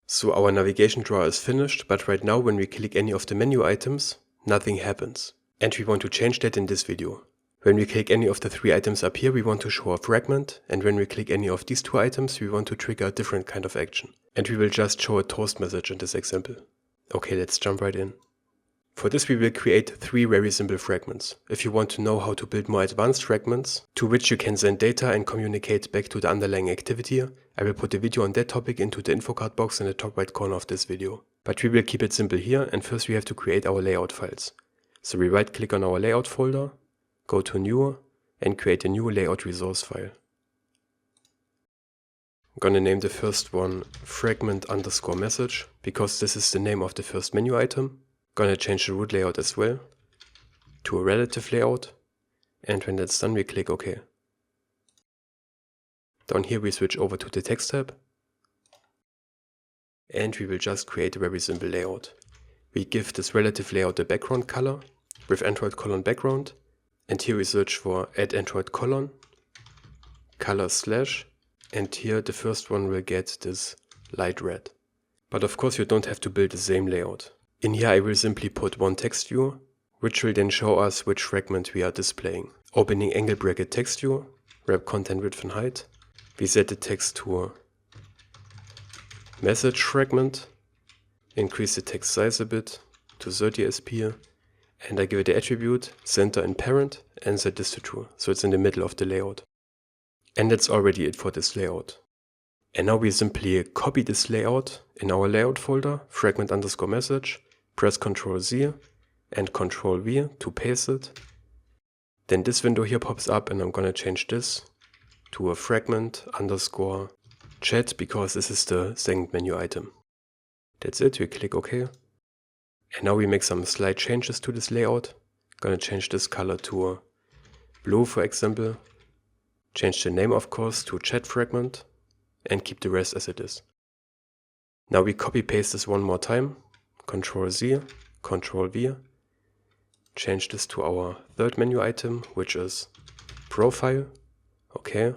So our navigation drawer is finished, but right now when we click any of the menu items, nothing happens. And we want to change that in this video. When we click any of the 3 items up here, we want to show a fragment, and when we click any of these 2 items, we want to trigger a different kind of action. And we will just show a toast message in this example. Okay, let's jump right in. For this we will create 3 very simple fragments. If you want to know how to build more advanced fragments, to which you can send data and communicate back to the underlying activity, I will put a video on that topic into the info card box in the top right corner of this video. But we will keep it simple here, and first we have to create our layout files. So we right click on our layout folder, go to New, and create a new layout resource file. I'm gonna name the first one fragment_message, because this is the name of the first menu item. Gonna change the root layout as well to a relative layout, and when that's done we click OK. Down here we switch over to the text tab, and we will just create a very simple layout. We give this relative layout a background color with Android colon background, and here we search for add Android colon color slash, and here the first one will get this light red. But of course you don't have to build the same layout. In here I will simply put one text view, which will then show us which fragment we are displaying. Opening angle bracket text view, wrap content width and height. We set the text to a message fragment, increase the text size a bit to 30 SP, and I give it the attribute center and parent and set this to true, so it's in the middle of the layout. And that's already it for this layout. And now we simply copy this layout in our layout folder, fragment_message, press Ctrl Z and Ctrl V to paste it. Then this window here pops up, and I'm gonna change this to a fragment_chat, because this is the second menu item. That's it, we click OK. And now we make some slight changes to this layout. Gonna change this color to a blue, for example. Change the name, of course, to chat fragment, and keep the rest as it is. Now we copy paste this one more time, Ctrl Z, Ctrl V, change this to our third menu item, which is profile, okay.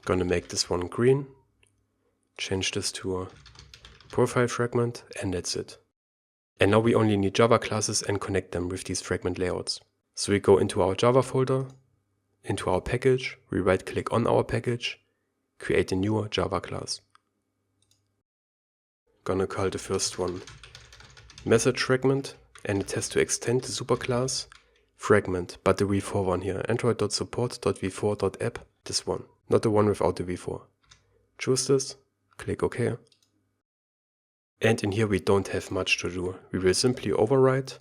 Gonna make this one green, change this to a profile fragment, and that's it. And now we only need Java classes and connect them with these fragment layouts. So we go into our Java folder, into our package, we right click on our package, create a new Java class. Gonna call the first one message fragment, and it has to extend the superclass fragment, but the v4 one here, android.support.v4.app, this one, not the one without the v4. Choose this, click OK. And in here we don't have much to do. We will simply override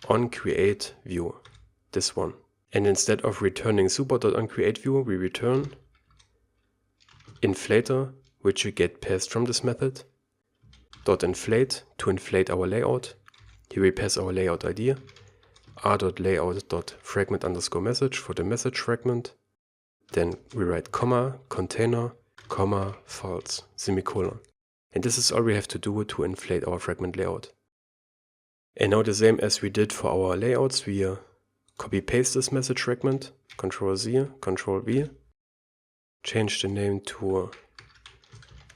onCreateView, this one. And instead of returning super.onCreateView, we return inflator, which we get passed from this method, .inflate to inflate our layout. Here we pass our layout ID, r.layout.fragment_message for the message fragment. Then we write comma, container, comma, false, semicolon. And this is all we have to do to inflate our fragment layout. And now the same as we did for our layouts, we copy paste this message fragment, Ctrl Z, Ctrl V, change the name to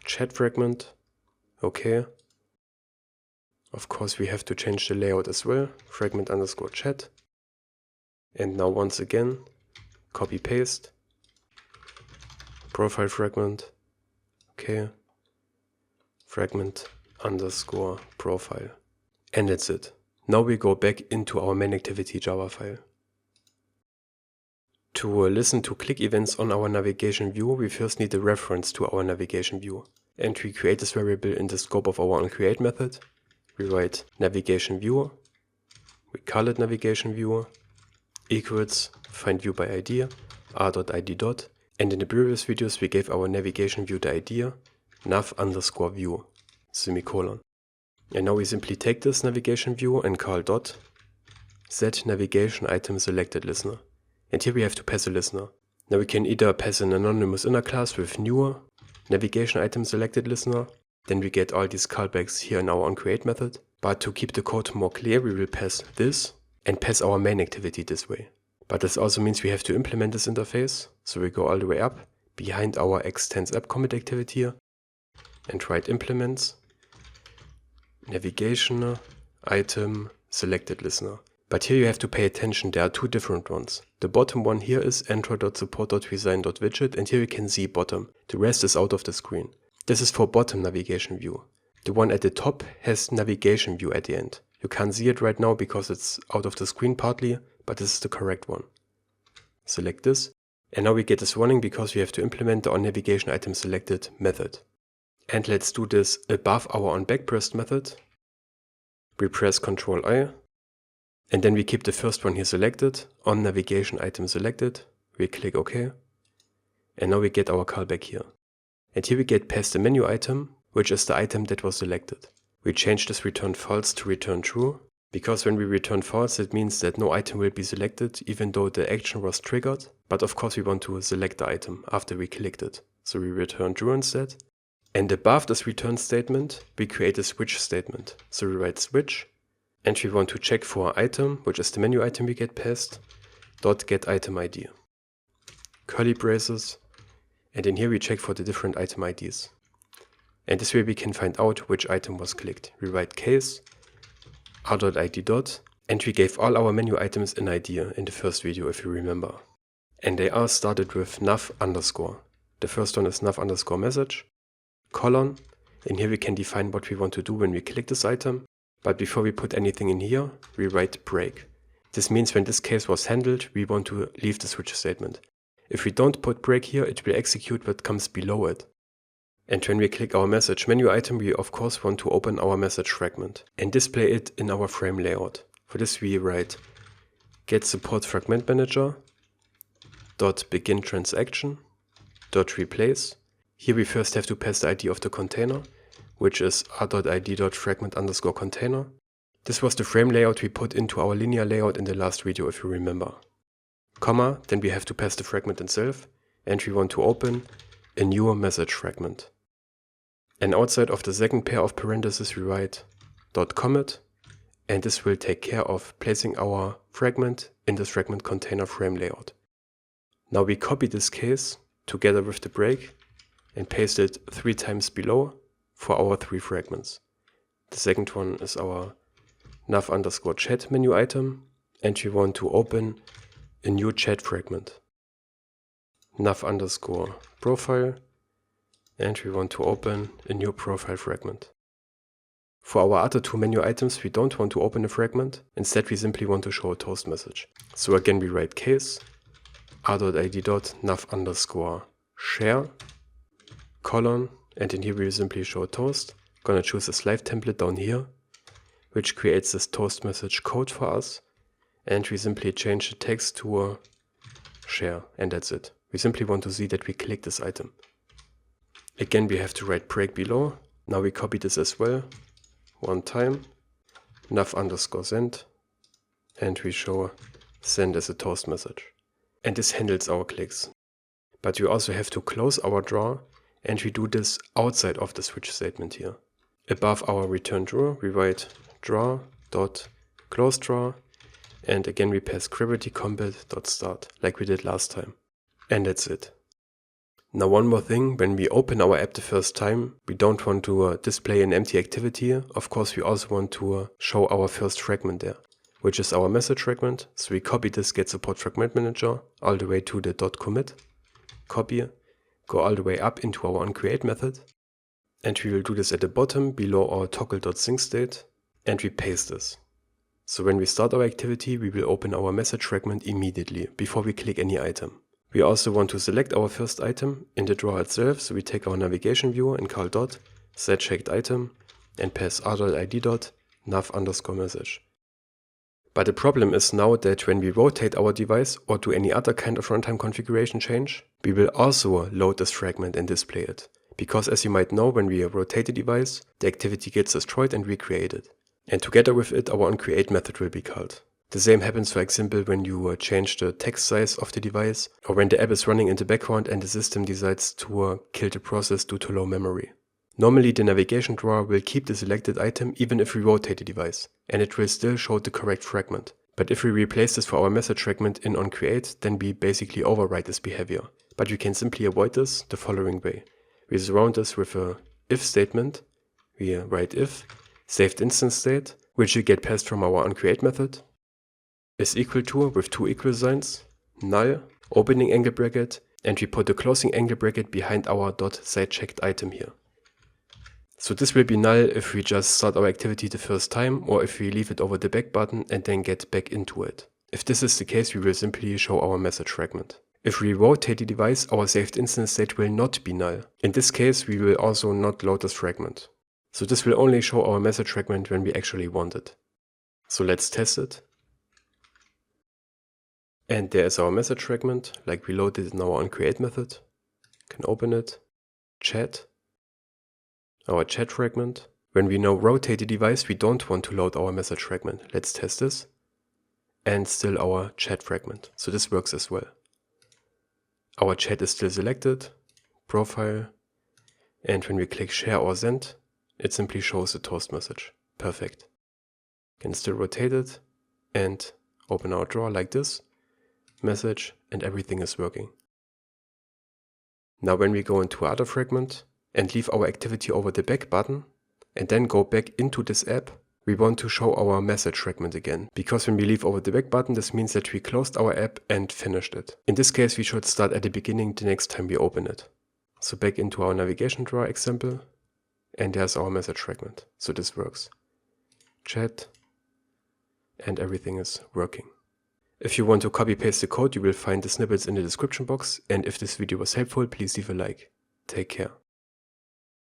chat fragment, okay. Of course we have to change the layout as well, fragment_chat. And now once again, copy paste, profile fragment, okay, fragment_profile. And that's it. Now we go back into our MainActivity Java file. To listen to click events on our navigation view, we first need a reference to our navigation view. And we create this variable in the scope of our onCreate method. We write NavigationView, we call it NavigationView, equals find view by ID, r.id. And in the previous videos we gave our navigation view the ID, nav_view, semicolon. And now we simply take this navigation view and call set NavigationItemSelectedListener. And here we have to pass a listener. Now we can either pass an anonymous inner class with new NavigationItemSelectedListener, then we get all these callbacks here in our onCreate method. But to keep the code more clear, we will pass this and pass our main activity this way. But this also means we have to implement this interface. So we go all the way up behind our extends app commit activity here, and write implements, NavigationItemSelectedListener. But here you have to pay attention, there are two different ones. The bottom one here is Intro.support.design.widget, and here you can see bottom. The rest is out of the screen. This is for bottom navigation view. The one at the top has navigation view at the end. You can't see it right now because it's out of the screen partly, but this is the correct one. Select this. And now we get this warning because we have to implement the OnNavigationItemSelected method. And let's do this above our onBackPressed method. We press Ctrl I. And then we keep the first one here selected, OnNavigationItemSelected. We click OK. And now we get our callback here. And here we get past the menu item, which is the item that was selected. We change this return false to return true, because when we return false it means that no item will be selected even though the action was triggered, but of course we want to select the item after we clicked it. So we return true instead. And above this return statement we create a switch statement. So we write switch, and we want to check for our item, which is the menu item we get passed, .getItemID. Curly braces, and in here we check for the different item IDs. And this way we can find out which item was clicked. We write case r.id. And we gave all our menu items an ID in the first video if you remember. And they are started with nav underscore. The first one is nav underscore message, colon. In here we can define what we want to do when we click this item. But before we put anything in here, we write break. This means when this case was handled, we want to leave the switch statement. If we don't put break here, it will execute what comes below it. And when we click our message menu item, we of course want to open our message fragment and display it in our frame layout. For this we write getSupportFragmentManager .beginTransaction .replace. Here we first have to pass the ID of the container, which is r.id.fragment_container. This was the frame layout we put into our linear layout in the last video if you remember. Comma, then we have to pass the fragment itself, and we want to open a new message fragment. And outside of the second pair of parentheses we write .commit, and this will take care of placing our fragment in this fragment container frame layout. Now we copy this case together with the break and paste it 3 times below for our 3 fragments. The second one is our nav underscore chat menu item, and we want to open a new chat fragment. Nav underscore profile, and we want to open a new profile fragment. For our other 2 menu items we don't want to open a fragment, instead we simply want to show a toast message. So again we write case r.id.nav underscore share colon, and in here we simply show a toast. Gonna choose a slide template down here, which creates this toast message code for us, and we simply change the text to a share, and that's it. We simply want to see that we click this item. Again we have to write break below. Now we copy this as well, 1 time, nav underscore send, and we show send as a toast message. And this handles our clicks. But we also have to close our drawer, and we do this outside of the switch statement here. Above our return drawer we write drawer.closeDrawer, and again we pass gravityCombat.start like we did last time. And that's it. Now one more thing, when we open our app the first time, we don't want to display an empty activity. Of course we also want to show our first fragment there, which is our message fragment. So we copy this getSupportFragmentManager all the way to the .commit, copy, go all the way up into our onCreate method, and we will do this at the bottom below our toggle.syncState, and we paste this. So when we start our activity, we will open our message fragment immediately before we click any item. We also want to select our first item in the drawer itself, so we take our navigation view and call .setCheckedItem and pass r.id.nav underscore message. But the problem is now that when we rotate our device or do any other kind of runtime configuration change, we will also load this fragment and display it. Because as you might know, when we rotate the device, the activity gets destroyed and recreated. And together with it, our onCreate method will be called. The same happens, for example, when you change the text size of the device, or when the app is running in the background and the system decides to kill the process due to low memory. Normally the navigation drawer will keep the selected item even if we rotate the device, and it will still show the correct fragment. But if we replace this for our message fragment in onCreate, then we basically override this behavior. But we can simply avoid this the following way. We surround this with a if statement, we write if saved instance state, which we get passed from our onCreate method, is equal to, with two equal signs, null, opening angle bracket, and we put a closing angle bracket behind our .sideCheckedItem here. So this will be null if we just start our activity the first time, or if we leave it over the back button and then get back into it. If this is the case, we will simply show our message fragment. If we rotate the device, our saved instance state will not be null. In this case, we will also not load this fragment. So this will only show our message fragment when we actually want it. So let's test it. And there is our message fragment, like we loaded it in our onCreate method. Can open it, chat, our chat fragment. When we now rotate the device, we don't want to load our message fragment. Let's test this. And still our chat fragment. So this works as well. Our chat is still selected, profile, and when we click share or send, it simply shows the toast message. Perfect. Can still rotate it and open our drawer like this, message, and everything is working. Now when we go into other fragment and leave our activity over the back button and then go back into this app, we want to show our message fragment again. Because when we leave over the back button, this means that we closed our app and finished it. In this case, we should start at the beginning the next time we open it. So back into our navigation drawer example, and there's our message fragment. So this works. Chat, and everything is working. If you want to copy paste the code, you will find the snippets in the description box, and if this video was helpful, please leave a like. Take care.